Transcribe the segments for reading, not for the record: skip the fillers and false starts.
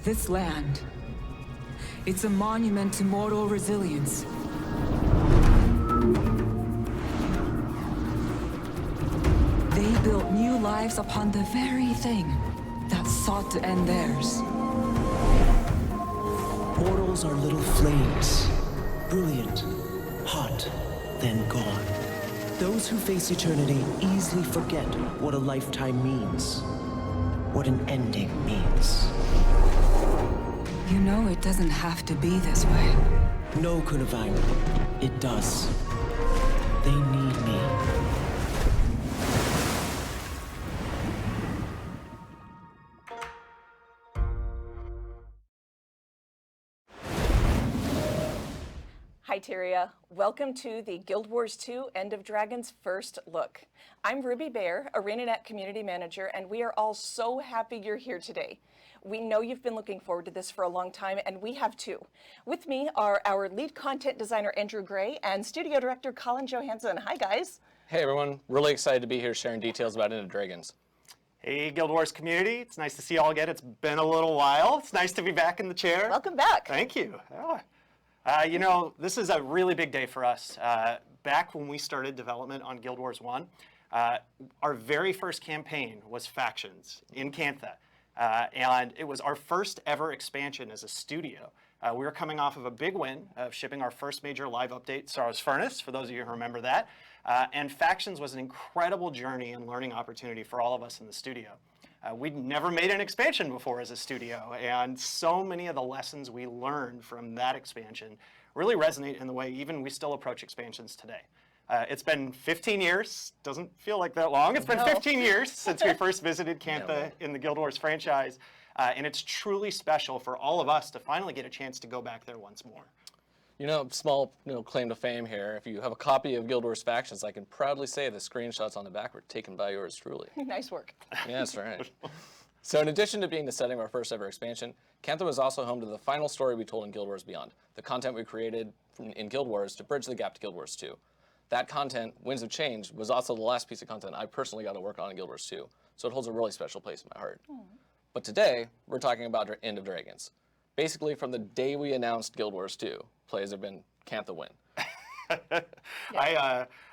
This land, it's a monument to mortal resilience. They built new lives upon the very thing that sought to end theirs. Portals are little flames, brilliant, hot, then gone. Those who face eternity easily forget what a lifetime means, what an ending means. You know it doesn't have to be this way. No, Kunavang, it does. They need me. Hi Tyria, welcome to the Guild Wars 2 End of Dragons First Look. I'm Ruby Bear, ArenaNet Community Manager, and we are all so happy you're here today. We know you've been looking forward to this for a long time, and we have too. With me are our lead content designer, Andrew Gray, and studio director, Colin Johansson. Hi guys. Hey everyone, really excited to be here sharing details about End of Dragons. Hey Guild Wars community, it's nice to see you all again. It's been a little while. It's nice to be back in the chair. Welcome back. Thank you. You know, this is a really big day for us. Back when we started development on Guild Wars 1, our very first campaign was Factions in Cantha. And it was our first ever expansion as a studio. We were coming off of a big win of shipping our first major live update, Sorrow's Furnace, for those of you who remember that. And Factions was an incredible journey and learning opportunity for all of us in the studio. We'd never made an expansion before as a studio, and so many of the lessons we learned from that expansion really resonate in the way even we still approach expansions today. It's been 15 years, doesn't feel like that long. It's been 15 years since we first visited Cantha in the Guild Wars franchise, and it's truly special for all of us to finally get a chance to go back there once more. You know, small claim to fame here. If you have a copy of Guild Wars Factions, I can proudly say the screenshots on the back were taken by yours truly. Nice work. Yeah, that's right. So in addition to being the setting of our first ever expansion, Cantha was also home to the final story we told in Guild Wars Beyond, the content we created in Guild Wars to bridge the gap to Guild Wars 2. That content, Winds of Change, was also the last piece of content I personally got to work on in Guild Wars 2, so it holds a really special place in my heart. But today, we're talking about End of Dragons. Basically, from the day we announced Guild Wars 2, plays have been Cantha win.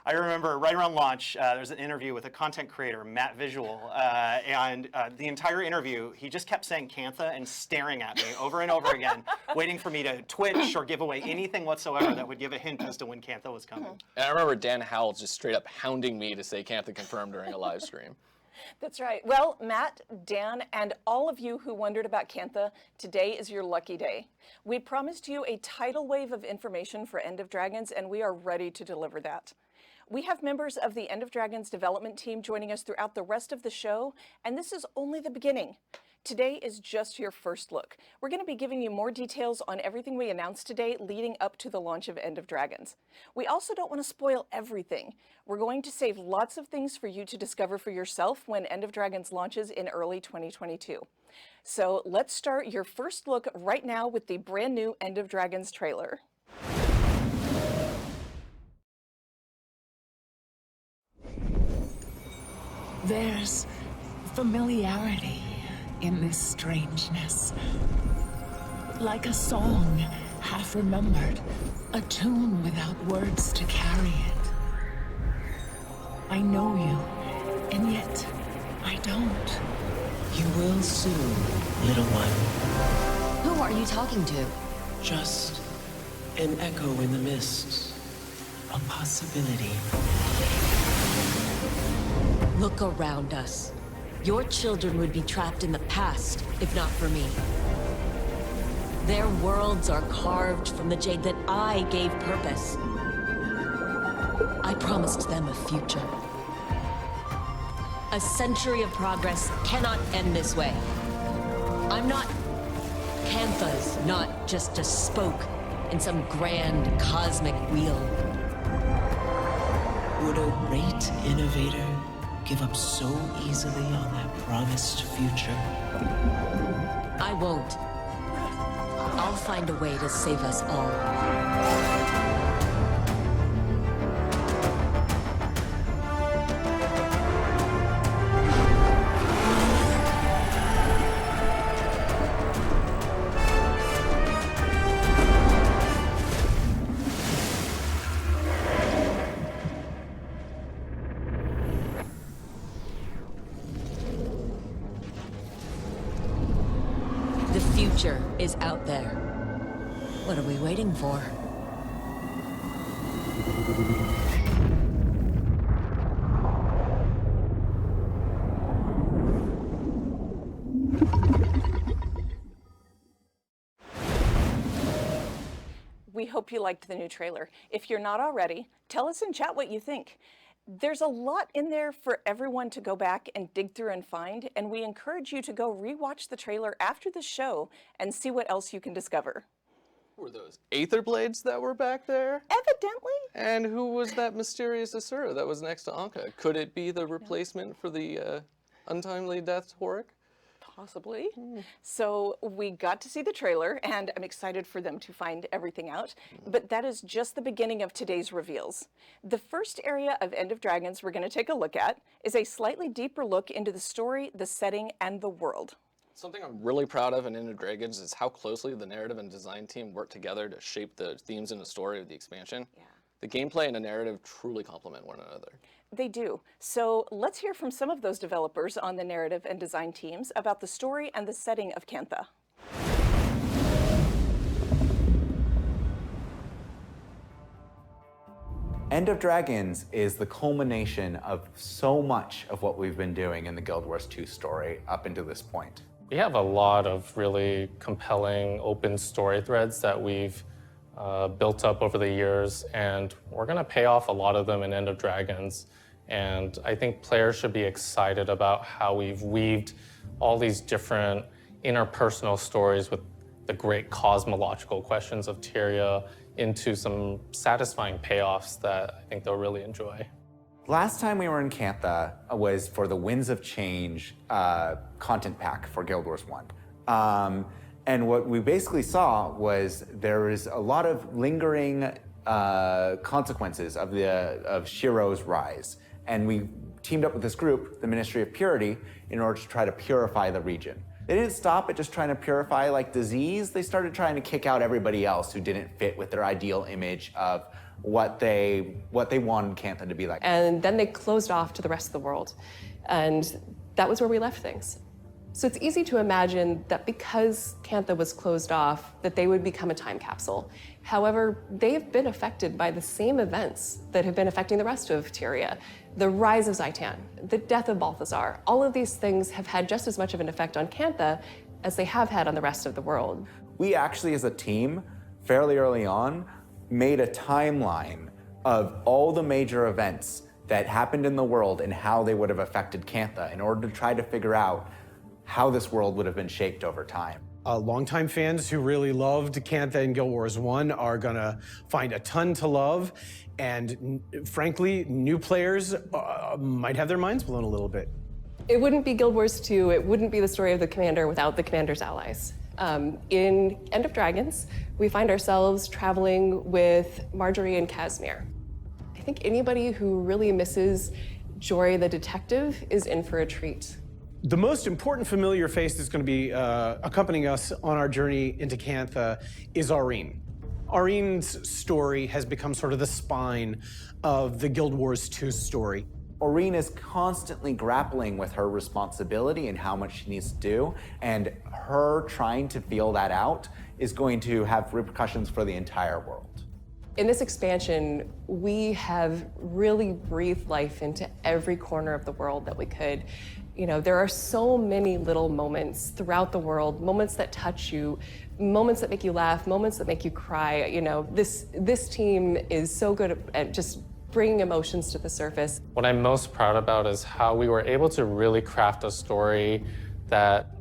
I remember right around launch, there was an interview with a content creator, Matt Visual, and the entire interview, he just kept saying Cantha and staring at me over and over again, waiting for me to twitch or give away anything whatsoever that would give a hint as to when Cantha was coming. And I remember Dan Howells just straight up hounding me to say Cantha confirmed during a live stream. That's right. Well, Matt, Dan, and all of you who wondered about Cantha, today is your lucky day. We promised you a tidal wave of information for End of Dragons, and we are ready to deliver that. We have members of the End of Dragons development team joining us throughout the rest of the show, and this is only the beginning. Today is just your first look. We're going to be giving you more details on everything we announced today leading up to the launch of End of Dragons. We also don't want to spoil everything. We're going to save lots of things for you to discover for yourself when End of Dragons launches in early 2022. So let's start your first look right now with the brand new End of Dragons trailer. There's familiarity in this strangeness. Like a song half remembered, a tune without words to carry it. I know you, and yet I don't. You will soon, little one. Who are you talking to? Just an echo in the mist. A possibility. Look around us. Your children would be trapped in the past, if not for me. Their worlds are carved from the jade that I gave purpose. I promised them a future. A century of progress cannot end this way. I'm not... Cantha's not just a spoke in some grand cosmic wheel. Would a great innovator give up so easily on that promised future? I won't. I'll find a way to save us all. is out there. What are we waiting for? We hope you liked the new trailer. If you're not already, tell us in chat what you think. There's a lot in there for everyone to go back and dig through and find, and we encourage you to go rewatch the trailer after the show and see what else you can discover. Were those Aether Blades that were back there? Evidently. And who was that mysterious Asura that was next to Anka? Could it be the replacement for the untimely death Horik? Possibly. So we got to see the trailer, and I'm excited for them to find everything out. But that is just the beginning of today's reveals. The first area of End of Dragons we're going to take a look at is a slightly deeper look into the story, the setting, and the world. Something I'm really proud of in End of Dragons is how closely the narrative and design team worked together to shape the themes and the story of the expansion. Yeah. The gameplay and the narrative truly complement one another. They do. So let's hear from some of those developers on the narrative and design teams about the story and the setting of Cantha. End of Dragons is the culmination of so much of what we've been doing in the GuildWars2 story up until this point. We have a lot of really compelling open story threads that we've built up over the years, and we're going to pay off a lot of them in End of Dragons. And I think players should be excited about how we've weaved all these different interpersonal stories with the great cosmological questions of Tyria into some satisfying payoffs that I think they'll really enjoy. Last time we were in Cantha was for the Winds of Change content pack for GuildWars2. And what we basically saw was there was a lot of lingering consequences of Shiro's rise. And we teamed up with this group, the Ministry of Purity, in order to try to purify the region. They didn't stop at just trying to purify like disease. They started trying to kick out everybody else who didn't fit with their ideal image of what they wanted Cantha to be like. And then they closed off to the rest of the world. And that was where we left things. So it's easy to imagine that because Cantha was closed off, that they would become a time capsule. However, they've been affected by the same events that have been affecting the rest of Tyria. The rise of Zaitan, the death of Balthazar, all of these things have had just as much of an effect on Cantha as they have had on the rest of the world. We actually, as a team, fairly early on, made a timeline of all the major events that happened in the world and how they would have affected Cantha in order to try to figure out how this world would have been shaped over time. Longtime fans who really loved Cantha and GuildWars1 are gonna find a ton to love, and frankly, new players might have their minds blown a little bit. It wouldn't be GuildWars2, it wouldn't be the story of the Commander without the Commander's allies. In End of Dragons, we find ourselves traveling with Marjorie and Casimir. I think anybody who really misses Jory the detective is in for a treat. The most important familiar face that's going to be accompanying us on our journey into Cantha is Aurene. Aurene's story has become sort of the spine of the GuildWars2 story. Aurene is constantly grappling with her responsibility and how much she needs to do, and her trying to feel that out is going to have repercussions for the entire world. In this expansion, we have really breathed life into every corner of the world that we could. You know, there are so many little moments throughout the world, moments that touch you, moments that make you laugh, moments that make you cry. You know, this team is so good at just bringing emotions to the surface. What I'm most proud about is how we were able to really craft a story that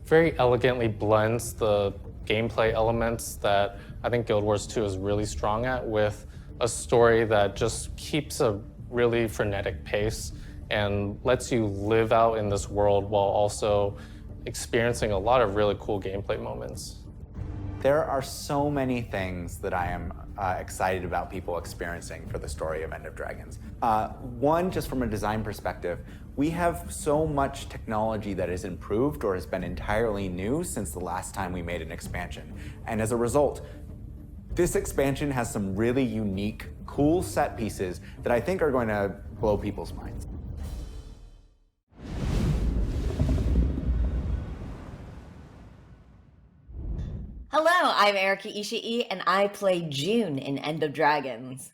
very elegantly blends the gameplay elements that I think GuildWars2 is really strong at with a story that just keeps a really frenetic pace and lets you live out in this world while also experiencing a lot of really cool gameplay moments. There are so many things that I am excited about people experiencing for the story of End of Dragons. One, just from a design perspective, we have so much technology that has improved or has been entirely new since the last time we made an expansion. And as a result, this expansion has some really unique, cool set pieces that I think are going to blow people's minds. I'm Erika Ishii, and I play June in End of Dragons.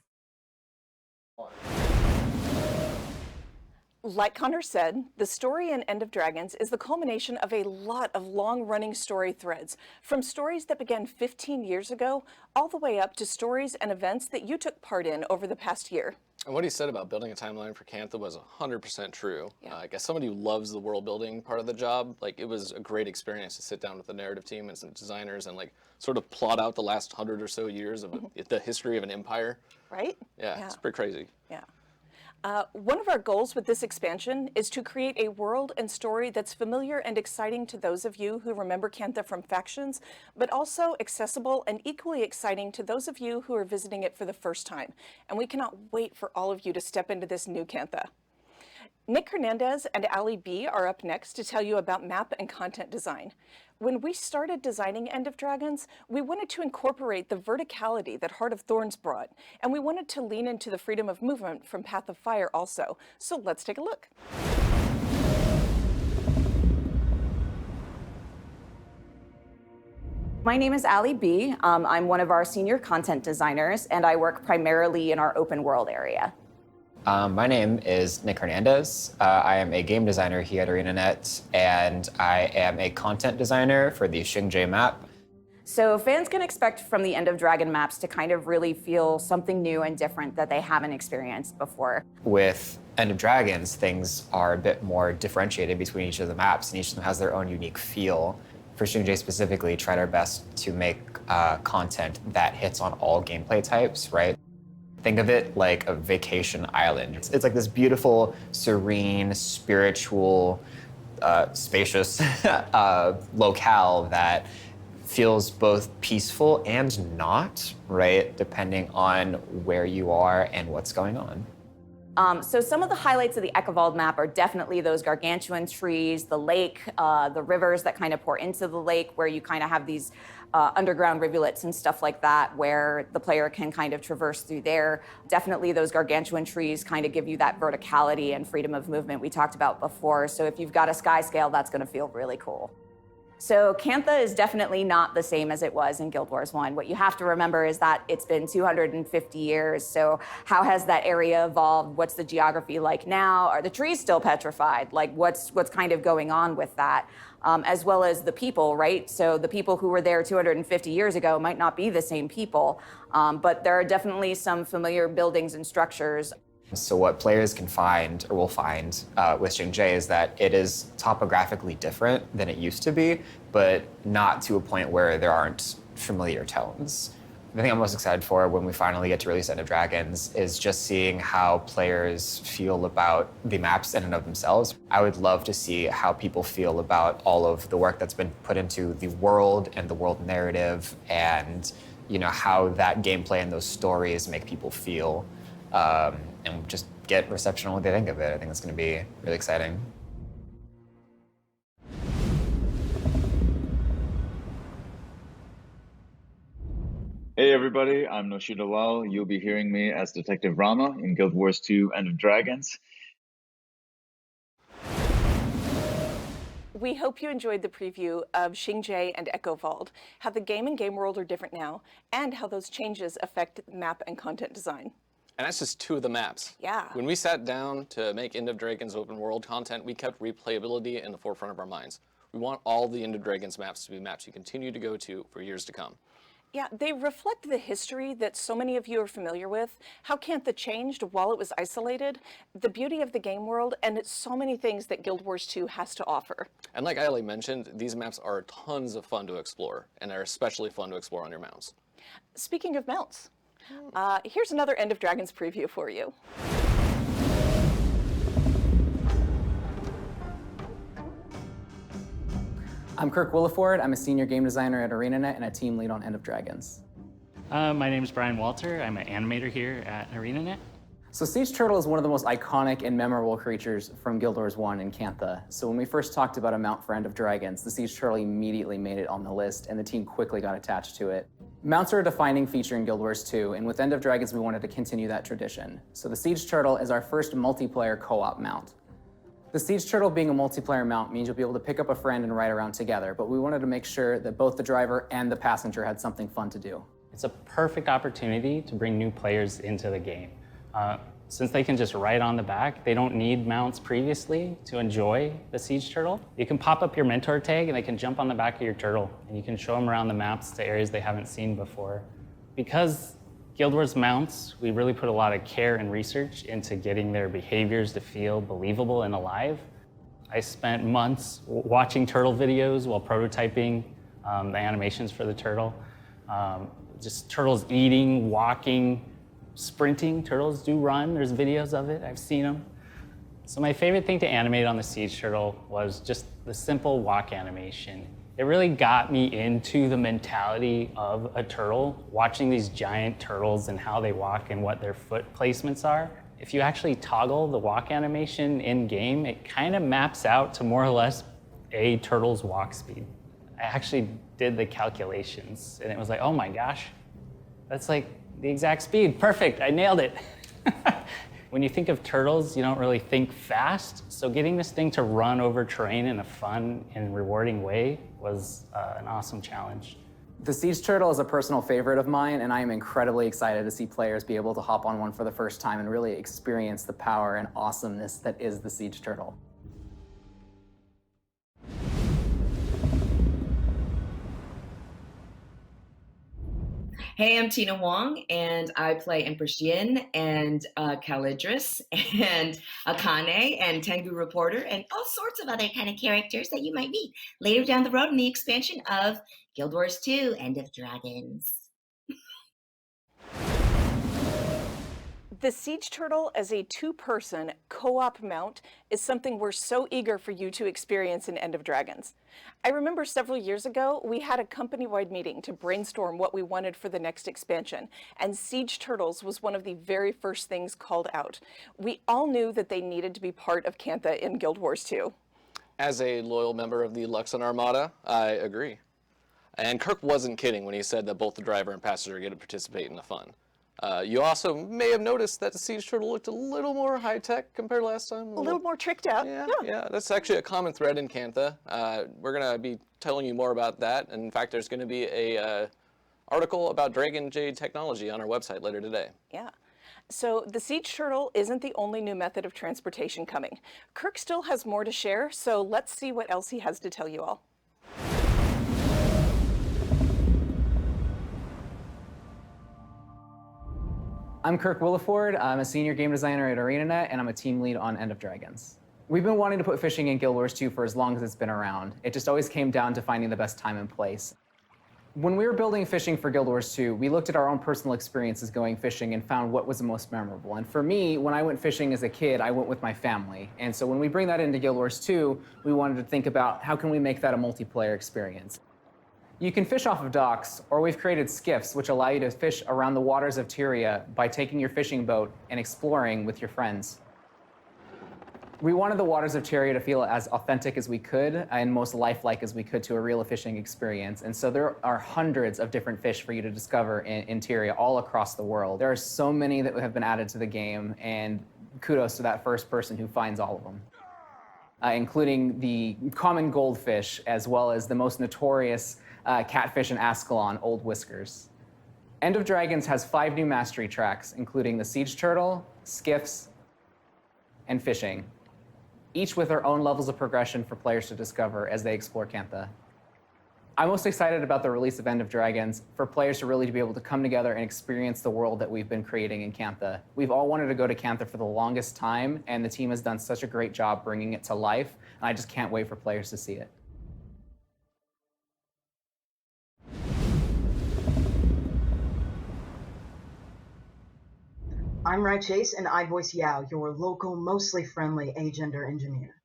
Like Connor said, the story in End of Dragons is the culmination of a lot of long-running story threads, from stories that began 15 years ago, all the way up to stories and events that you took part in over the past year. And what he said about building a timeline for Cantha was 100% true. Yeah. I guess somebody who loves the world building part of the job, like it was a great experience to sit down with the narrative team and some designers and like sort of plot out the last 100 or so years of the history of an empire. Right? Yeah, it's pretty crazy. Yeah. One of our goals with this expansion is to create a world and story that's familiar and exciting to those of you who remember Cantha from Factions, but also accessible and equally exciting to those of you who are visiting it for the first time. And we cannot wait for all of you to step into this new Cantha. Nick Hernandez and Ali B are up next to tell you about map and content design. When we started designing End of Dragons, we wanted to incorporate the verticality that Heart of Thorns brought, and we wanted to lean into the freedom of movement from Path of Fire also. So let's take a look. My name is Ali B. I'm one of our senior content designers, and I work primarily in our open world area. My name is Nick Hernandez. I am a game designer here at ArenaNet, and I am a content designer for the Xingje map. So fans can expect from the End of Dragon maps to kind of really feel something new and different that they haven't experienced before. With End of Dragons, things are a bit more differentiated between each of the maps, and each of them has their own unique feel. For Xingje specifically, tried our best to make content that hits on all gameplay types, right? Think of it like a vacation island. It's like this beautiful, serene, spiritual, spacious locale that feels both peaceful and not, right? Depending on where you are and what's going on. So some of the highlights of the Ekavald map are definitely those gargantuan trees, the lake, the rivers that kind of pour into the lake, where you kind of have these underground rivulets and stuff like that, where the player can kind of traverse through there. Definitely those gargantuan trees kind of give you that verticality and freedom of movement we talked about before. So if you've got a sky scale, that's going to feel really cool. So Cantha is definitely not the same as it was in Guild Wars 1. What you have to remember is that it's been 250 years. So how has that area evolved? What's the geography like now? Are the trees still petrified? Like what's kind of going on with that? As well as the people, right? So the people who were there 250 years ago might not be the same people, but there are definitely some familiar buildings and structures. So what players can find, or will find, with Xingje is that it is topographically different than it used to be, but not to a point where there aren't familiar tones. The thing I'm most excited for when we finally get to release End of Dragons is just seeing how players feel about the maps in and of themselves. I would love to see how people feel about all of the work that's been put into the world and the world narrative, and how that gameplay and those stories make people feel. And just get reception on what they think of it. I think it's going to be really exciting. Hey everybody, I'm Noshida Lal. You'll be hearing me as Detective Rama in Guild Wars 2 End of Dragons. We hope you enjoyed the preview of Xingje and Ekavald, how the game and game world are different now, and how those changes affect map and content design. And that's just two of the maps. Yeah. When we sat down to make End of Dragons open world content, we kept replayability in the forefront of our minds. We want all the End of Dragons maps to be maps you continue to go to for years to come. Yeah, they reflect the history that so many of you are familiar with, how Cantha changed while it was isolated, the beauty of the game world, and it's so many things that Guild Wars 2 has to offer. And like Ali mentioned, these maps are tons of fun to explore, and they're especially fun to explore on your mounts. Speaking of mounts, here's another End of Dragons preview for you. I'm Kirk Williford. I'm a senior game designer at ArenaNet and a team lead on End of Dragons. My name is Brian Walter. I'm an animator here at ArenaNet. So Siege Turtle is one of the most iconic and memorable creatures from Guild Wars 1 and Cantha. So when we first talked about a mount for End of Dragons, the Siege Turtle immediately made it on the list, and the team quickly got attached to it. Mounts are a defining feature in Guild Wars 2, and with End of Dragons, we wanted to continue that tradition. So the Siege Turtle is our first multiplayer co-op mount. The Siege Turtle being a multiplayer mount means you'll be able to pick up a friend and ride around together, but we wanted to make sure that both the driver and the passenger had something fun to do. It's a perfect opportunity to bring new players into the game. Since they can just ride on the back, they don't need mounts previously to enjoy the Siege Turtle. You can pop up your mentor tag and they can jump on the back of your turtle and you can show them around the maps to areas they haven't seen before. Because Guild Wars mounts, we really put a lot of care and research into getting their behaviors to feel believable and alive. I spent months watching turtle videos while prototyping the animations for the turtle. Just turtles eating, walking, sprinting. Turtles do run, there's videos of it, I've seen them. So my favorite thing to animate on the Siege Turtle was just the simple walk animation. It really got me into the mentality of a turtle, watching these giant turtles and how they walk and what their foot placements are. If you actually toggle the walk animation in-game, it kind of maps out to more or less a turtle's walk speed. I actually did the calculations and it was like, oh my gosh, that's like the exact speed. Perfect, I nailed it. When you think of turtles, you don't really think fast. So getting this thing to run over terrain in a fun and rewarding way was an awesome challenge. The Siege Turtle is a personal favorite of mine, and I am incredibly excited to see players be able to hop on one for the first time and really experience the power and awesomeness that is the Siege Turtle. Hey, I'm Tina Wong, and I play Empress Yin and Calidris and Akane and Tengu Reporter and all sorts of other kind of characters that you might meet later down the road in the expansion of Guild Wars 2 End of Dragons. The Siege Turtle as a two-person co-op mount is something we're so eager for you to experience in End of Dragons. I remember several years ago, we had a company-wide meeting to brainstorm what we wanted for the next expansion, and Siege Turtles was one of the very first things called out. We all knew that they needed to be part of Cantha in Guild Wars 2. As a loyal member of the Luxon Armada, I agree. And Kirk wasn't kidding when he said that both the driver and passenger get to participate in the fun. You also may have noticed that the Siege Turtle looked a little more high-tech compared to last time. A little more tricked out. Yeah, that's actually a common thread in Cantha. We're going to be telling you more about that. And in fact, there's going to be a article about Dragon Jade technology on our website later today. Yeah. So the Siege Turtle isn't the only new method of transportation coming. Kirk still has more to share, so let's see what else he has to tell you all. I'm Kirk Williford. I'm a senior game designer at ArenaNet, and I'm a team lead on End of Dragons. We've been wanting to put fishing in Guild Wars 2 for as long as it's been around. It just always came down to finding the best time and place. When we were building fishing for Guild Wars 2, we looked at our own personal experiences going fishing and found what was the most memorable. And for me, when I went fishing as a kid, I went with my family. And so when we bring that into Guild Wars 2, we wanted to think about how can we make that a multiplayer experience. You can fish off of docks, or we've created skiffs, which allow you to fish around the waters of Tyria by taking your fishing boat and exploring with your friends. We wanted the waters of Tyria to feel as authentic as we could and most lifelike as we could to a real fishing experience. And so there are hundreds of different fish for you to discover in Tyria all across the world. There are so many that have been added to the game, and kudos to that first person who finds all of them. Including the common goldfish, as well as the most notorious catfish in Ascalon, Old Whiskers. End of Dragons has 5 new mastery tracks, including the Siege Turtle, skiffs, and fishing, each with their own levels of progression for players to discover as they explore Cantha. I'm most excited about the release of End of Dragons for players to really be able to come together and experience the world that we've been creating in Cantha. We've all wanted to go to Cantha for the longest time, and the team has done such a great job bringing it to life, and I just can't wait for players to see it. I'm Rai Chase, and I voice Yao, your local, mostly friendly agender engineer.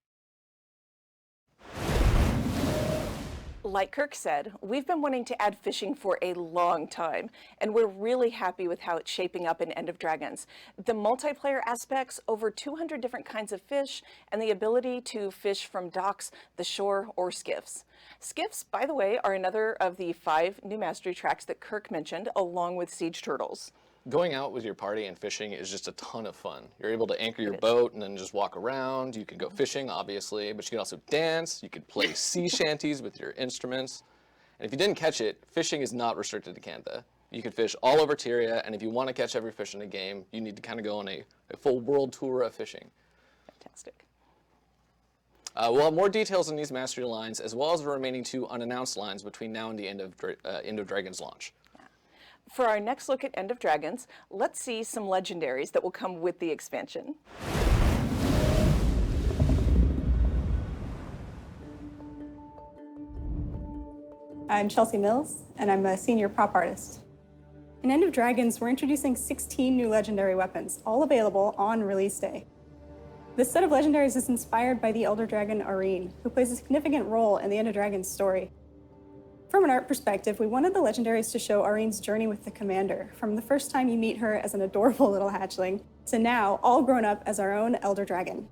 Like Kirk said, we've been wanting to add fishing for a long time, and we're really happy with how it's shaping up in End of Dragons. The multiplayer aspects, over 200 different kinds of fish, and the ability to fish from docks, the shore, or skiffs. Skiffs, by the way, are another of the 5 new mastery tracks that Kirk mentioned, along with Siege Turtles. Going out with your party and fishing is just a ton of fun. You're able to anchor your boat and then just walk around. You can go fishing, obviously, but you can also dance. You could play sea shanties with your instruments. And if you didn't catch it, fishing is not restricted to Cantha. You can fish all over Tyria, and if you want to catch every fish in a game, you need to kind of go on a full world tour of fishing. Fantastic. We'll have more details on these mastery lines, as well as the remaining 2 unannounced lines between now and the end of Dragons launch. For our next look at End of Dragons, let's see some legendaries that will come with the expansion. I'm Chelsea Mills, and I'm a senior prop artist. In End of Dragons, we're introducing 16 new legendary weapons, all available on release day. This set of legendaries is inspired by the Elder Dragon Arene, who plays a significant role in the End of Dragons story. From an art perspective, we wanted the legendaries to show Arene's journey with the Commander, from the first time you meet her as an adorable little hatchling, to now all grown up as our own Elder Dragon.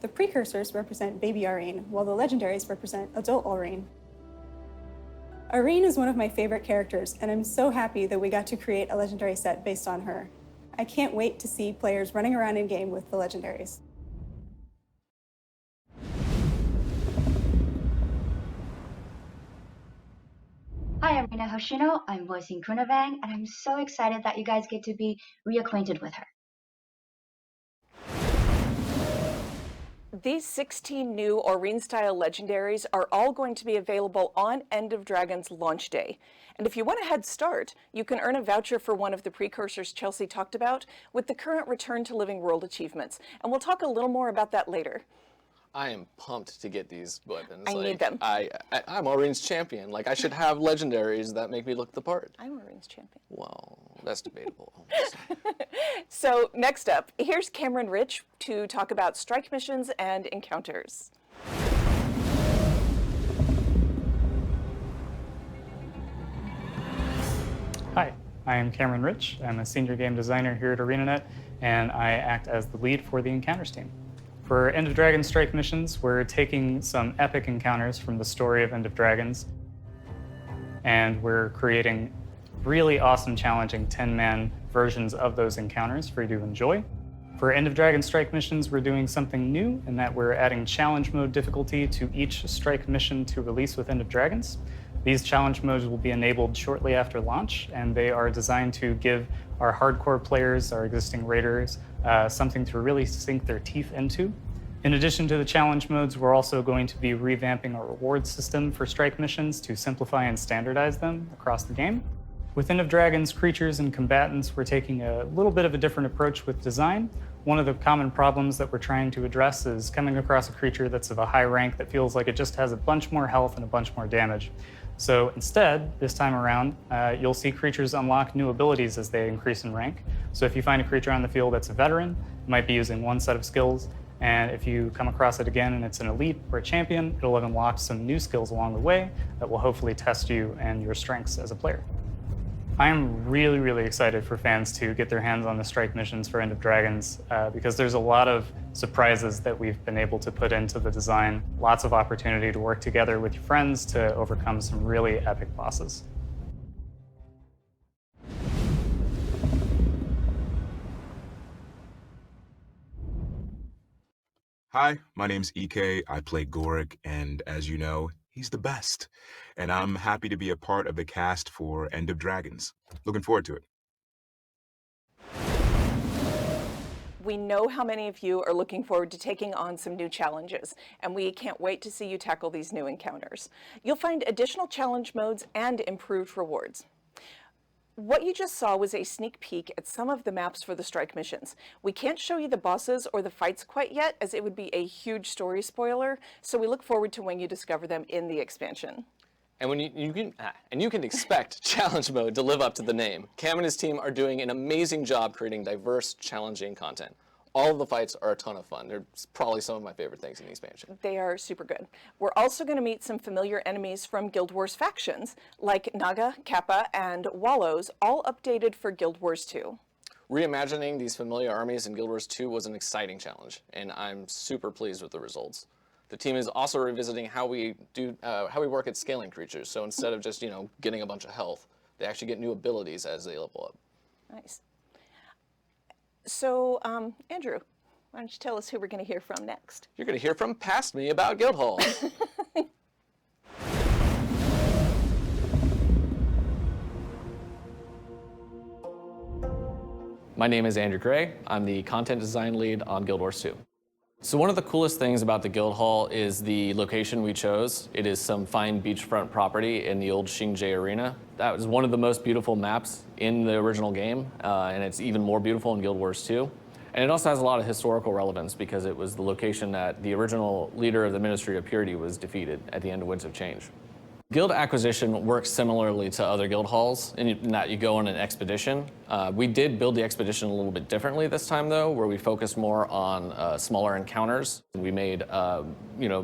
The precursors represent baby Arene, while the legendaries represent adult Arene. Arene is one of my favorite characters, and I'm so happy that we got to create a legendary set based on her. I can't wait to see players running around in-game with the legendaries. Hi, I'm Rina Hoshino. I'm voicing Kunavang, and I'm so excited that you guys get to be reacquainted with her. These 16 new Arene-style legendaries are all going to be available on End of Dragons launch day. And if you want a head start, you can earn a voucher for one of the precursors Chelsea talked about with the current Return to Living World achievements. And we'll talk a little more about that later. I am pumped to get these weapons. I need them. I'm Arene's champion. Like, I should have legendaries that make me look the part. I'm Arene's champion. Well, that's debatable. So next up, here's Cameron Rich to talk about strike missions and encounters. Hi, I am Cameron Rich. I'm a senior game designer here at ArenaNet, and I act as the lead for the encounters team. For End of Dragons strike missions, we're taking some epic encounters from the story of End of Dragons, and we're creating really awesome, challenging 10-man versions of those encounters for you to enjoy. For End of Dragons strike missions, we're doing something new in that we're adding challenge mode difficulty to each strike mission to release with End of Dragons. These challenge modes will be enabled shortly after launch, and they are designed to give our hardcore players, our existing raiders, something to really sink their teeth into. In addition to the challenge modes, we're also going to be revamping our reward system for strike missions to simplify and standardize them across the game. With End of Dragons creatures and combatants, we're taking a little bit of a different approach with design. One of the common problems that we're trying to address is coming across a creature that's of a high rank that feels like it just has a bunch more health and a bunch more damage. So instead, this time around, you'll see creatures unlock new abilities as they increase in rank. So if you find a creature on the field that's a veteran, it might be using one set of skills, and if you come across it again and it's an elite or a champion, it'll have unlocked some new skills along the way that will hopefully test you and your strengths as a player. I am really, really excited for fans to get their hands on the strike missions for End of Dragons because there's a lot of surprises that we've been able to put into the design. Lots of opportunity to work together with your friends to overcome some really epic bosses. Hi, my name's EK. I play Gorik, and as you know, he's the best. And I'm happy to be a part of the cast for End of Dragons. Looking forward to it. We know how many of you are looking forward to taking on some new challenges, and we can't wait to see you tackle these new encounters. You'll find additional challenge modes and improved rewards. What you just saw was a sneak peek at some of the maps for the strike missions. We can't show you the bosses or the fights quite yet, as it would be a huge story spoiler, so we look forward to when you discover them in the expansion. And when you can expect challenge mode to live up to the name. Cam and his team are doing an amazing job creating diverse, challenging content. All of the fights are a ton of fun. They're probably some of my favorite things in the expansion. They are super good. We're also going to meet some familiar enemies from Guild Wars factions, like Naga, Kappa, and Wallows, all updated for Guild Wars 2. Reimagining these familiar armies in Guild Wars 2 was an exciting challenge, and I'm super pleased with the results. The team is also revisiting how we work at scaling creatures. So instead of just, getting a bunch of health, they actually get new abilities as they level up. Nice. So, Andrew, why don't you tell us who we're going to hear from next? You're going to hear from Past Me about Guildhall. My name is Andrew Gray. I'm the content design lead on GuildWars2. So one of the coolest things about the Guildhall is the location we chose. It is some fine beachfront property in the old Xingje Arena. That was one of the most beautiful maps in the original game, and it's even more beautiful in GuildWars2. And it also has a lot of historical relevance because it was the location that the original leader of the Ministry of Purity was defeated at the end of Winds of Change. Guild acquisition works similarly to other guild halls in that you go on an expedition. We did build the expedition a little bit differently this time though, where we focused more on smaller encounters. We made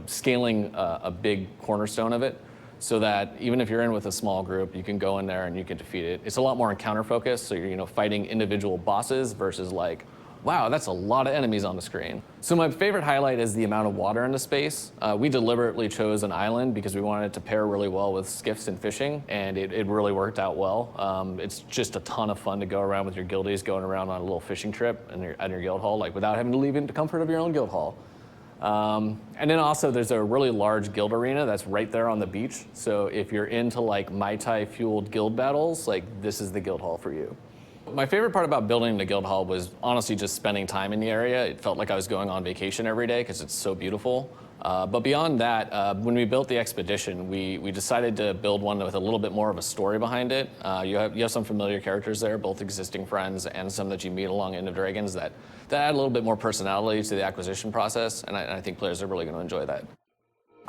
scaling a big cornerstone of it so that even if you're in with a small group, you can go in there and you can defeat it. It's a lot more encounter focused, so you're fighting individual bosses versus like, wow, that's a lot of enemies on the screen. So my favorite highlight is the amount of water in the space. We deliberately chose an island because we wanted it to pair really well with skiffs and fishing, and it really worked out well. It's just a ton of fun to go around with your guildies, going around on a little fishing trip at your guild hall, like without having to leave into the comfort of your own guild hall. And then also there's a really large guild arena that's right there on the beach. So if you're into like Mai Tai fueled guild battles, like this is the guild hall for you. My favorite part about building the guild hall was honestly just spending time in the area. It felt like I was going on vacation every day because it's so beautiful. But beyond that, when we built the expedition, we decided to build one with a little bit more of a story behind it. You have some familiar characters there, both existing friends and some that you meet along End of Dragons that add a little bit more personality to the acquisition process, and I think players are really going to enjoy that.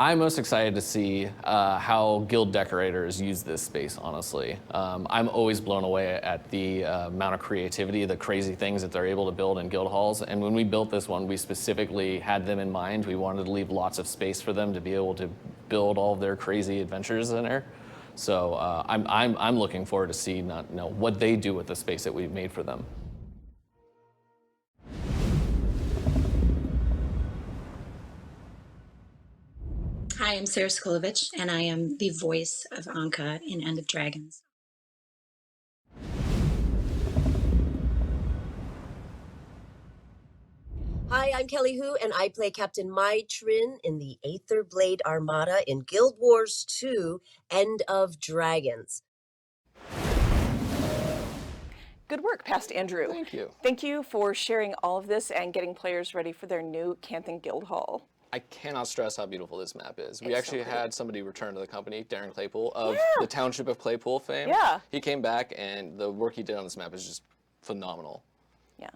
I'm most excited to see how guild decorators use this space, honestly. I'm always blown away at the amount of creativity, the crazy things that they're able to build in guild halls. And when we built this one, we specifically had them in mind. We wanted to leave lots of space for them to be able to build all of their crazy adventures in there. So I'm looking forward to see what they do with the space that we've made for them. Hi, I'm Sarah Skolovich, and I am the voice of Anka in End of Dragons. Hi, I'm Kelly Hu, and I play Captain Mai Trin in the Aether Blade Armada in GuildWars2 End of Dragons. Good work, Past Andrew. Thank you. Thank you for sharing all of this and getting players ready for their new Canthan Guild Hall. I cannot stress how beautiful this map is. We actually had somebody return to the company, Darren Claypool of the Township of Claypool fame. Yeah. He came back, and the work he did on this map is just phenomenal. Yeah.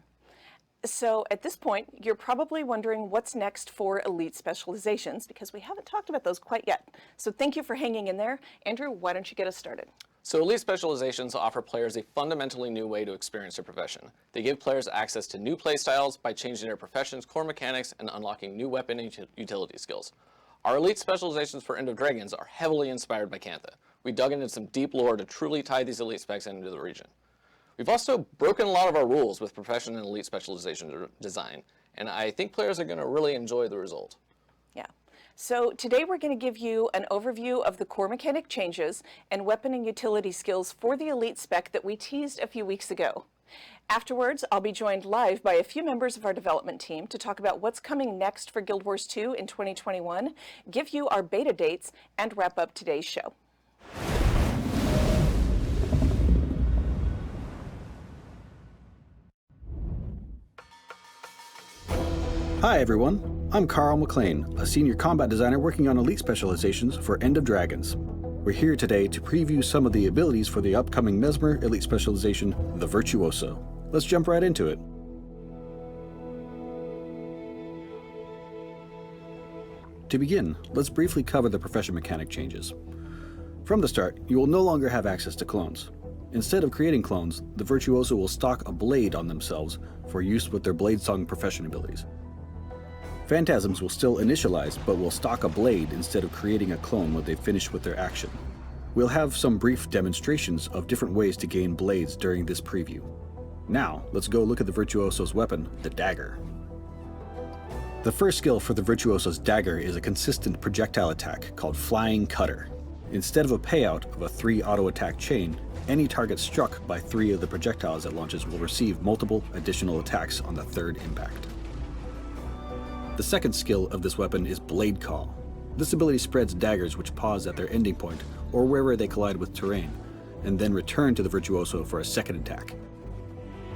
So at this point, you're probably wondering what's next for Elite Specializations, because we haven't talked about those quite yet. So thank you for hanging in there. Andrew, why don't you get us started? So Elite Specializations offer players a fundamentally new way to experience their profession. They give players access to new playstyles by changing their profession's core mechanics and unlocking new weapon and utility skills. Our Elite Specializations for End of Dragons are heavily inspired by Cantha. We dug into some deep lore to truly tie these Elite specs into the region. We've also broken a lot of our rules with Profession and Elite Specialization design, and I think players are going to really enjoy the result. Yeah. So today we're going to give you an overview of the core mechanic changes and weapon and utility skills for the Elite spec that we teased a few weeks ago. Afterwards, I'll be joined live by a few members of our development team to talk about what's coming next for Guild Wars 2 in 2021, give you our beta dates, and wrap up today's show. Hi everyone, I'm Carl McLean, a senior combat designer working on Elite Specializations for End of Dragons. We're here today to preview some of the abilities for the upcoming Mesmer Elite Specialization, the Virtuoso. Let's jump right into it. To begin, let's briefly cover the profession mechanic changes. From the start, you will no longer have access to clones. Instead of creating clones, the Virtuoso will stock a blade on themselves for use with their Blade Song profession abilities. Phantasms will still initialize, but will stock a blade instead of creating a clone when they finish with their action. We'll have some brief demonstrations of different ways to gain blades during this preview. Now, let's go look at the Virtuoso's weapon, the dagger. The first skill for the Virtuoso's dagger is a consistent projectile attack called Flying Cutter. Instead of a payout of a 3 auto attack chain, any target struck by 3 of the projectiles it launches will receive multiple additional attacks on the 3rd impact. The second skill of this weapon is Blade Call. This ability spreads daggers which pause at their ending point or wherever they collide with terrain, and then return to the Virtuoso for a second attack.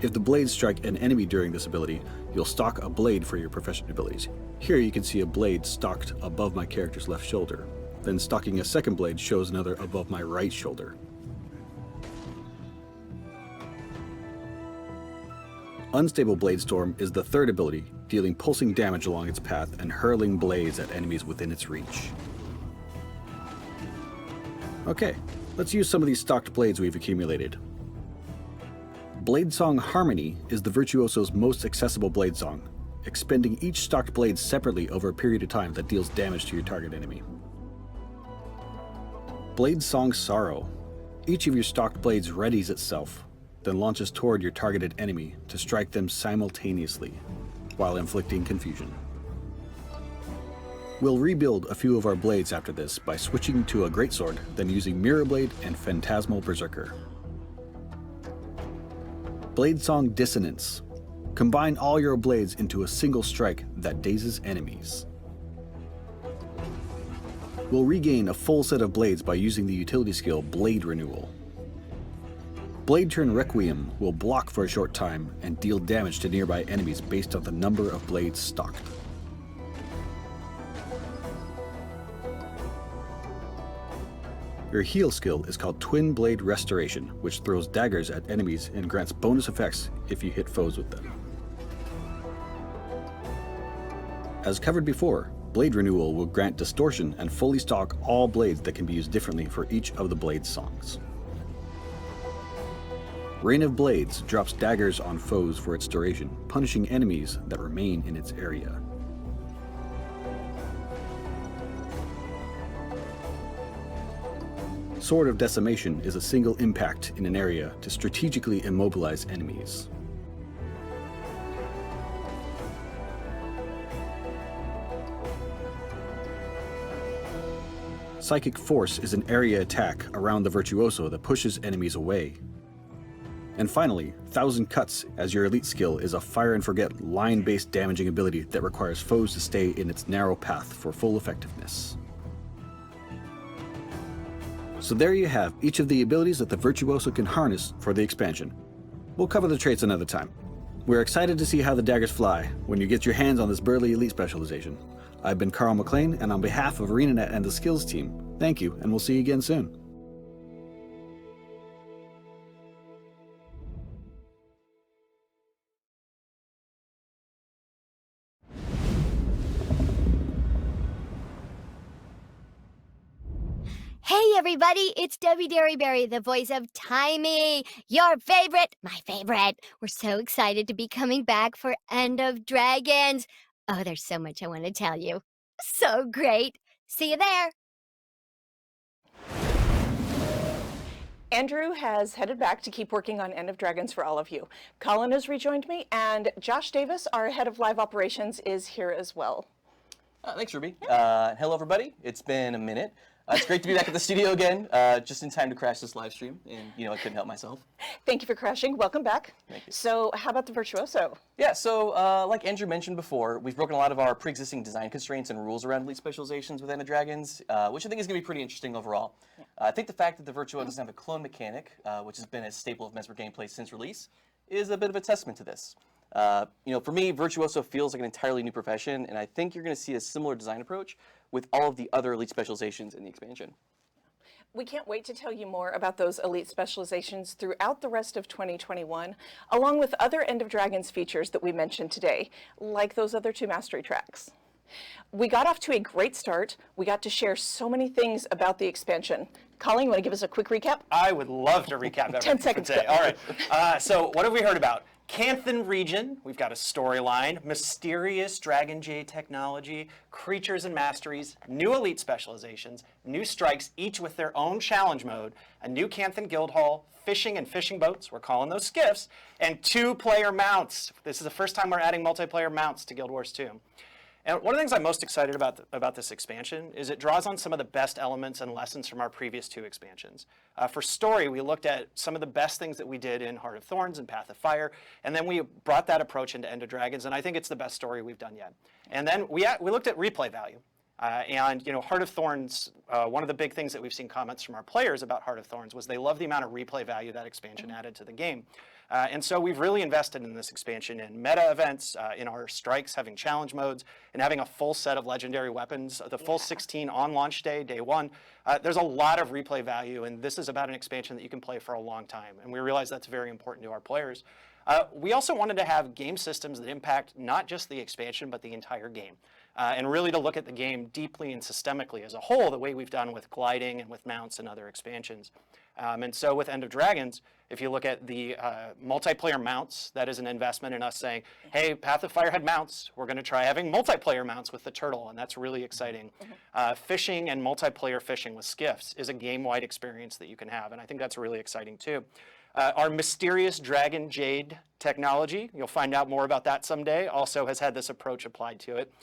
If the blades strike an enemy during this ability, you'll stock a blade for your proficient abilities. Here you can see a blade stocked above my character's left shoulder. Then stocking a second blade shows another above my right shoulder. Unstable Blade Storm is the 3rd ability, dealing pulsing damage along its path and hurling blades at enemies within its reach. Okay, let's use some of these stocked blades we've accumulated. Blade Song Harmony is the Virtuoso's most accessible blade song, expending each stocked blade separately over a period of time that deals damage to your target enemy. Blade Song Sorrow. Each of your stocked blades readies itself, then launches toward your targeted enemy to strike them simultaneously, while inflicting confusion. We'll rebuild a few of our blades after this by switching to a greatsword, then using Mirror Blade and Phantasmal Berserker. Blade Song Dissonance. Combine all your blades into a single strike that dazes enemies. We'll regain a full set of blades by using the utility skill Blade Renewal. Blade Turn Requiem will block for a short time and deal damage to nearby enemies based on the number of blades stocked. Your heal skill is called Twin Blade Restoration, which throws daggers at enemies and grants bonus effects if you hit foes with them. As covered before, Blade Renewal will grant distortion and fully stock all blades that can be used differently for each of the blade songs. Rain of Blades drops daggers on foes for its duration, punishing enemies that remain in its area. Sword of Decimation is a single impact in an area to strategically immobilize enemies. Psychic Force is an area attack around the Virtuoso that pushes enemies away. And finally, Thousand Cuts as your elite skill is a fire and forget line-based damaging ability that requires foes to stay in its narrow path for full effectiveness. So there you have each of the abilities that the Virtuoso can harness for the expansion. We'll cover the traits another time. We're excited to see how the daggers fly when you get your hands on this burly elite specialization. I've been Carl McLean, and on behalf of ArenaNet and the Skills team, thank you, and we'll see you again soon. Hey everybody, it's Debbie Derryberry, the voice of Timey, your favorite, my favorite. We're so excited to be coming back for End of Dragons. Oh, there's so much I want to tell you. So great. See you there. Andrew has headed back to keep working on End of Dragons for all of you. Colin has rejoined me, and Josh Davis, our head of live operations, is here as well. Thanks, Ruby. Hello, everybody. It's been a minute. It's great to be back at the studio again, just in time to crash this live stream, and I couldn't help myself. Thank you for crashing. Welcome back. Thank you. So how about the Virtuoso? Yeah, so like Andrew mentioned before, we've broken a lot of our pre-existing design constraints and rules around elite specializations with End of Dragons, which I think is going to be pretty interesting overall. Yeah. I think the fact that the Virtuoso doesn't have a clone mechanic, which has been a staple of Mesmer gameplay since release, is a bit of a testament to this. For me, Virtuoso feels like an entirely new profession, and I think you're going to see a similar design approach with all of the other elite specializations in the expansion. We can't wait to tell you more about those elite specializations throughout the rest of 2021, along with other End of Dragons features that we mentioned today, like those other 2 mastery tracks. We got off to a great start. We got to share so many things about the expansion. Colin, you want to give us a quick recap? I would love to recap everything 10 seconds. today. All right. So what have we heard about? Canthan region, we've got a storyline, mysterious Dragon Jade technology, creatures and masteries, new elite specializations, new strikes, each with their own challenge mode, a new Canthan guild hall, fishing and fishing boats, we're calling those skiffs, and 2-player mounts. This is the first time we're adding multiplayer mounts to Guild Wars 2. And one of the things I'm most excited about this expansion is it draws on some of the best elements and lessons from our previous 2 expansions. For story, we looked at some of the best things that we did in Heart of Thorns and Path of Fire, and then we brought that approach into End of Dragons, and I think it's the best story we've done yet. And then we looked at replay value. And Heart of Thorns, one of the big things that we've seen comments from our players about Heart of Thorns was they love the amount of replay value that expansion added to the game. And so we've really invested in this expansion in meta events, in our strikes having challenge modes, and having a full set of legendary weapons, the full 16 on launch day, day 1. There's a lot of replay value, and this is about an expansion that you can play for a long time. And we realize that's very important to our players. We also wanted to have game systems that impact not just the expansion, but the entire game. And really to look at the game deeply and systemically as a whole, the way we've done with gliding and with mounts and other expansions. And so with End of Dragons, if you look at the multiplayer mounts, that is an investment in us saying, hey, Path of Fire had mounts. We're going to try having multiplayer mounts with the turtle, and that's really exciting. Fishing and multiplayer fishing with skiffs is a game-wide experience that you can have, and I think that's really exciting too. Our mysterious dragon jade technology, you'll find out more about that someday, also has had this approach applied to it.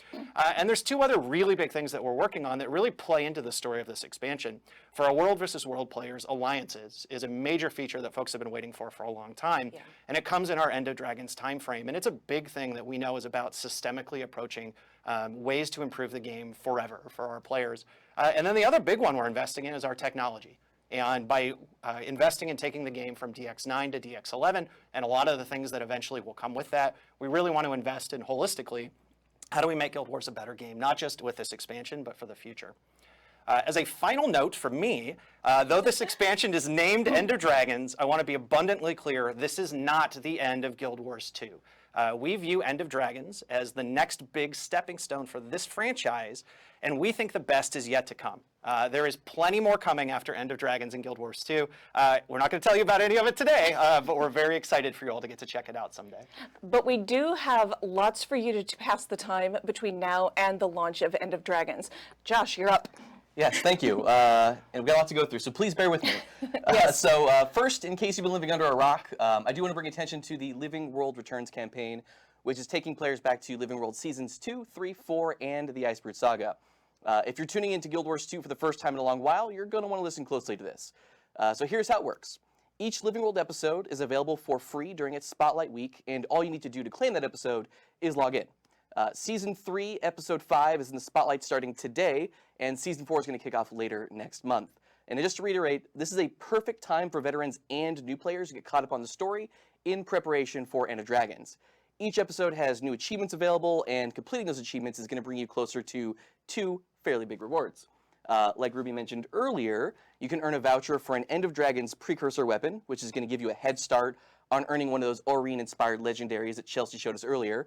And there's 2 other really big things that we're working on that really play into the story of this expansion. For our world versus world players, alliances is a major feature that folks have been waiting for a long time. And it comes in our End of Dragons timeframe. And it's a big thing that we know is about systemically approaching ways to improve the game forever for our players. And then the other big one we're investing in is our technology. And by investing in taking the game from DX9 to DX11, and a lot of the things that eventually will come with that, we really want to invest in holistically, how do we make Guild Wars a better game, not just with this expansion, but for the future. As a final note from me, though this expansion is named End of Dragons, I want to be abundantly clear, this is not the end of Guild Wars 2. We view End of Dragons as the next big stepping stone for this franchise, and we think the best is yet to come. There is plenty more coming after End of Dragons and Guild Wars 2. We're not going to tell you about any of it today, but we're very excited for you all to get to check it out someday. But we do have lots for you to pass the time between now and the launch of End of Dragons. Josh, you're up. Yes, thank you. And we've got a lot to go through, so please bear with me. First, in case you've been living under a rock, I do want to bring attention to the Living World Returns campaign, which is taking players back to Living World Seasons 2, 3, 4, and the Iceberg Saga. If you're tuning into Guild Wars 2 for the first time in a long while, you're going to want to listen closely to this. So here's how it works. Each Living World episode is available for free during its Spotlight Week, and all you need to do to claim that episode is log in. Season 3, Episode 5 is in the Spotlight starting today, and Season 4 is going to kick off later next month. And just to reiterate, this is a perfect time for veterans and new players to get caught up on the story in preparation for End of Dragons. Each episode has new achievements available, and completing those achievements is going to bring you closer to 2 fairly big rewards. Like Ruby mentioned earlier, you can earn a voucher for an End of Dragons precursor weapon, which is going to give you a head start on earning one of those Aurene-inspired legendaries that Chelsea showed us earlier.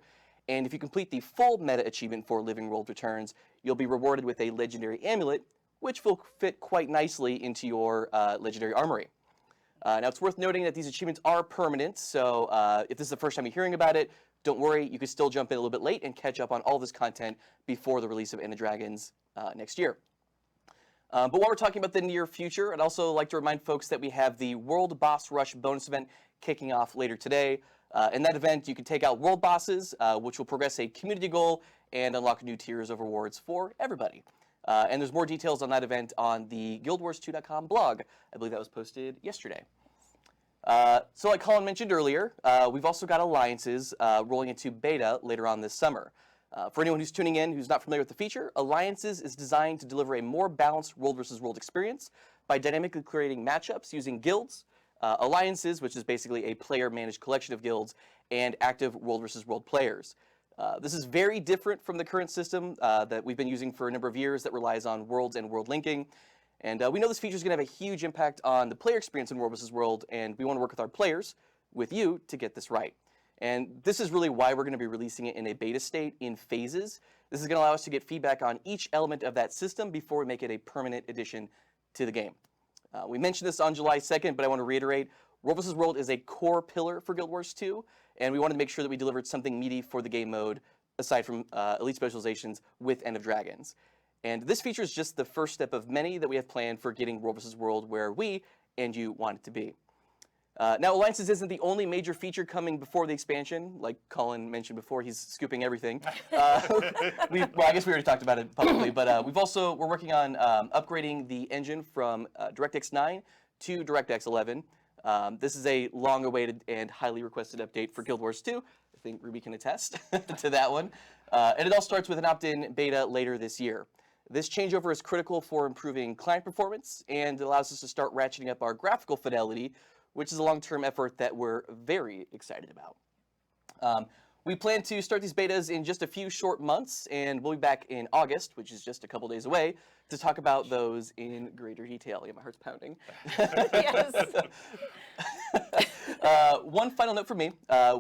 And if you complete the full meta achievement for Living World Returns, you'll be rewarded with a legendary amulet, which will fit quite nicely into your legendary armory. Now, it's worth noting that these achievements are permanent, so if this is the first time you're hearing about it, don't worry, you can still jump in a little bit late and catch up on all this content before the release of End of Dragons next year. But while we're talking about the near future, I'd also like to remind folks that we have the World Boss Rush bonus event kicking off later today. In that event, you can take out world bosses, which will progress a community goal and unlock new tiers of rewards for everybody. And there's more details on that event on the GuildWars2.com blog. I believe that was posted yesterday. So like Colin mentioned earlier, we've also got alliances rolling into beta later on this summer. For anyone who's tuning in who's not familiar with the feature, Alliances is designed to deliver a more balanced world versus world experience by dynamically creating matchups using guilds, Alliances, which is basically a player-managed collection of guilds, and active world versus world players. This is very different from the current system that we've been using for a number of years that relies on worlds and world linking. And we know this feature is going to have a huge impact on the player experience in World vs. World, and we want to work with our players, with you, to get this right. And this is really why we're going to be releasing it in a beta state in phases. This is going to allow us to get feedback on each element of that system before we make it a permanent addition to the game. We mentioned this on July 2nd, but I want to reiterate, World vs. World is a core pillar for Guild Wars 2, and we wanted to make sure that we delivered something meaty for the game mode, aside from elite specializations with End of Dragons. And this feature is just the first step of many that we have planned for getting World vs. World where we and you want it to be. Now, Alliances isn't the only major feature coming before the expansion. Like Colin mentioned before, he's scooping everything. Well, I guess we already talked about it publicly, but we're working on upgrading the engine from DirectX 9 to DirectX 11. This is a long-awaited and highly requested update for Guild Wars 2. I think Ruby can attest to that one. And it all starts with an opt-in beta later this year. This changeover is critical for improving client performance and allows us to start ratcheting up our graphical fidelity, which is a long-term effort that we're very excited about. We plan to start these betas in just a few short months, and we'll be back in August, which is just a couple days away, to talk about those in greater detail. Yeah, my heart's pounding. Yes. One final note from me.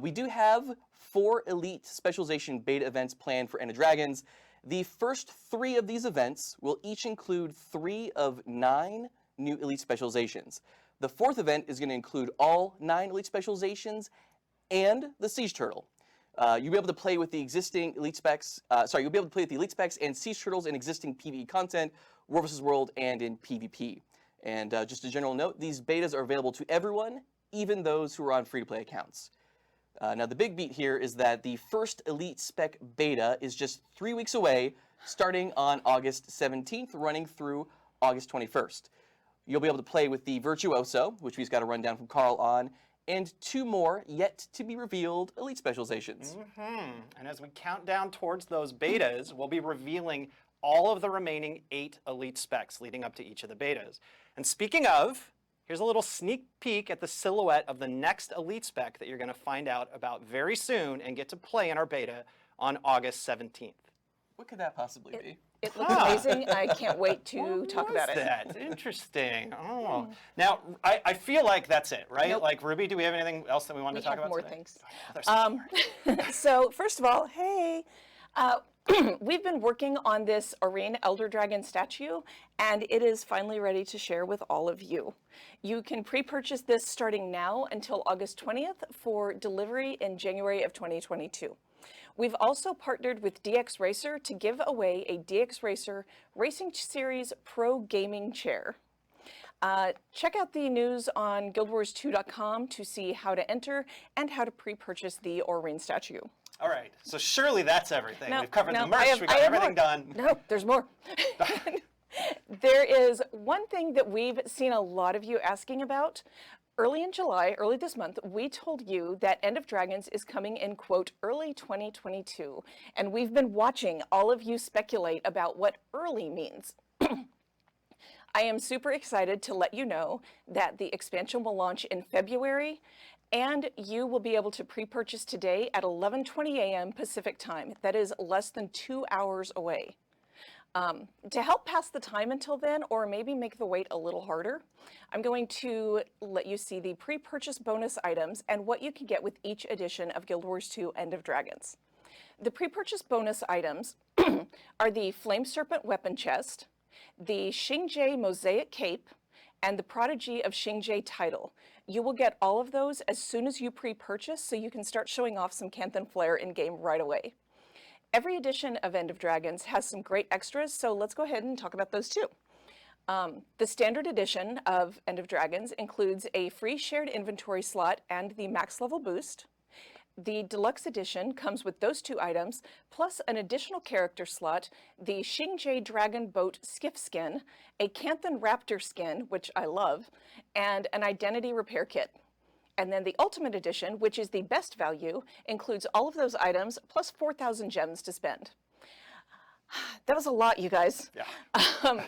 We do have 4 Elite Specialization beta events planned for End of Dragons. The first 3 of these events will each include 3 of 9 new Elite Specializations. The 4th event is going to include all 9 Elite Specializations and the Siege Turtle. You'll be able to play with the existing Elite Specs, you'll be able to play with the Elite Specs and Siege Turtles in existing PvE content, World vs. World, and in PvP. And just a general note, these betas are available to everyone, even those who are on free-to-play accounts. Now, the big beat here is that the first Elite Spec beta is just 3 weeks away, starting on August 17th, running through August 21st. You'll be able to play with the Virtuoso, which we've got a rundown from Carl on, and 2 more yet to be revealed Elite Specializations. And as we count down towards those betas, we'll be revealing all of the remaining 8 Elite Specs leading up to each of the betas. And speaking of, here's a little sneak peek at the silhouette of the next Elite Spec that you're going to find out about very soon and get to play in our beta on August 17th. What could that possibly be? It looks amazing. I can't wait to talk about it. That's interesting. Oh. Now, I feel like that's it, right? Nope. Like, Ruby, do we have anything else that we want to talk about more today? things. So, first of all, hey, we've been working on this Arene Elder Dragon statue, and it is finally ready to share with all of you. You can pre-purchase this starting now until August 20th for delivery in January of 2022. We've also partnered with DX Racer to give away a DX Racer Racing Series Pro Gaming Chair. Check out the news on GuildWars2.com to see how to enter and how to pre-purchase the Oreen statue. All right, so surely that's everything. No, We've covered no, the merch, we've got everything done. No, there's more. There is one thing that we've seen a lot of you asking about. Early in July, early this month, we told you that End of Dragons is coming in, quote, early 2022. And we've been watching all of you speculate about what early means. I am super excited to let you know that the expansion will launch in February, and you will be able to pre-purchase today at 11:20 a.m. Pacific time. That is less than 2 hours away. To help pass the time until then, or maybe make the wait a little harder, I'm going to let you see the pre-purchase bonus items and what you can get with each edition of Guild Wars 2 End of Dragons. The pre-purchase bonus items are the Flame Serpent Weapon Chest, the Xingje Mosaic Cape, and the Prodigy of Xingje title. You will get all of those as soon as you pre-purchase, so you can start showing off some Canthan flair in-game right away. Every edition of End of Dragons has some great extras, so let's go ahead and talk about those too. The standard edition of End of Dragons includes a free shared inventory slot and the max level boost. The deluxe edition comes with those 2 items, plus an additional character slot, the Xingje Dragon Boat Skiff skin, a Canthan Raptor skin, which I love, and an identity repair kit. And then the Ultimate Edition, which is the best value, includes all of those items plus 4,000 gems to spend. That was a lot, you guys. Yeah.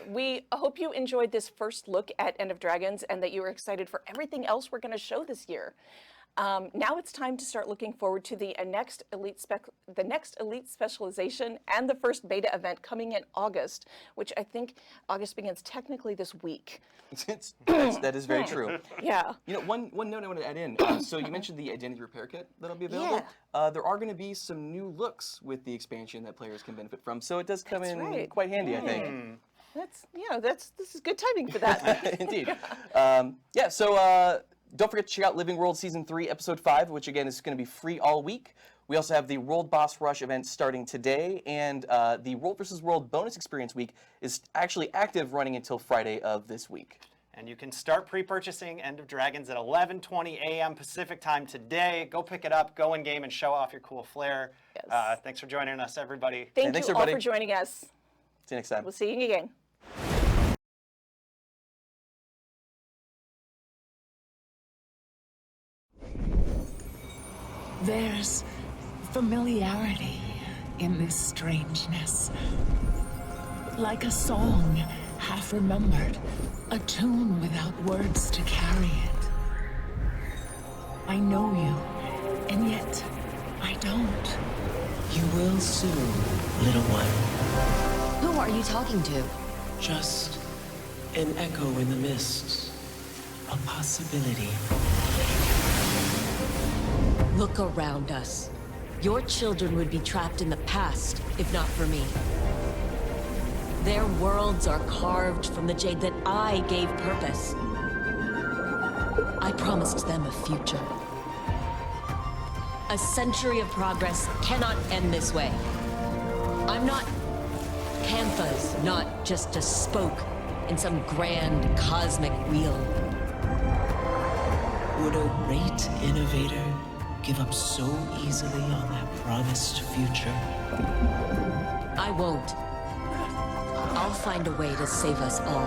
We hope you enjoyed this first look at End of Dragons and that you are excited for everything else we're going to show this year. Now it's time to start looking forward to the next Elite Specialization and the first beta event coming in August, which I think August begins technically this week. That is very true. Yeah. You know, one note I want to add in. So you mentioned the identity repair kit that'll be available. Yeah. There are going to be some new looks with the expansion that players can benefit from. So it does come That's in right. quite handy, I think. This is good timing for that. Indeed. Yeah. So. Don't forget to check out Living World Season 3, Episode 5, which again is going to be free all week. We also have the World Boss Rush event starting today, and the World vs. World Bonus Experience Week is actually active running until Friday of this week. And you can start pre-purchasing End of Dragons at 11:20 a.m. Pacific time today. Go pick it up, go in game, and show off your cool flair. Yes. Thanks for joining us, everybody. Thank you all for joining us. See you next time. We'll see you again. There's familiarity in this strangeness. Like a song half remembered, a tune without words to carry it. I know you, and yet I don't. You will soon, little one. Who are you talking to? Just an echo in the mist. A possibility. Look around us. Your children would be trapped in the past, if not for me. Their worlds are carved from the jade that I gave purpose. I promised them a future. A century of progress cannot end this way. I'm not... Cantha's not just a spoke in some grand cosmic wheel. Would a great innovator give up so easily on that promised future? I won't. I'll find a way to save us all.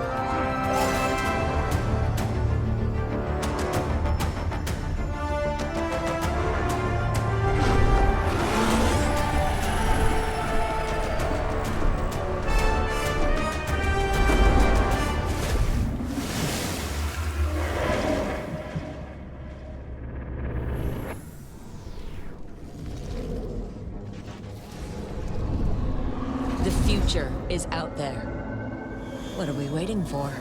The future is out there. What are we waiting for?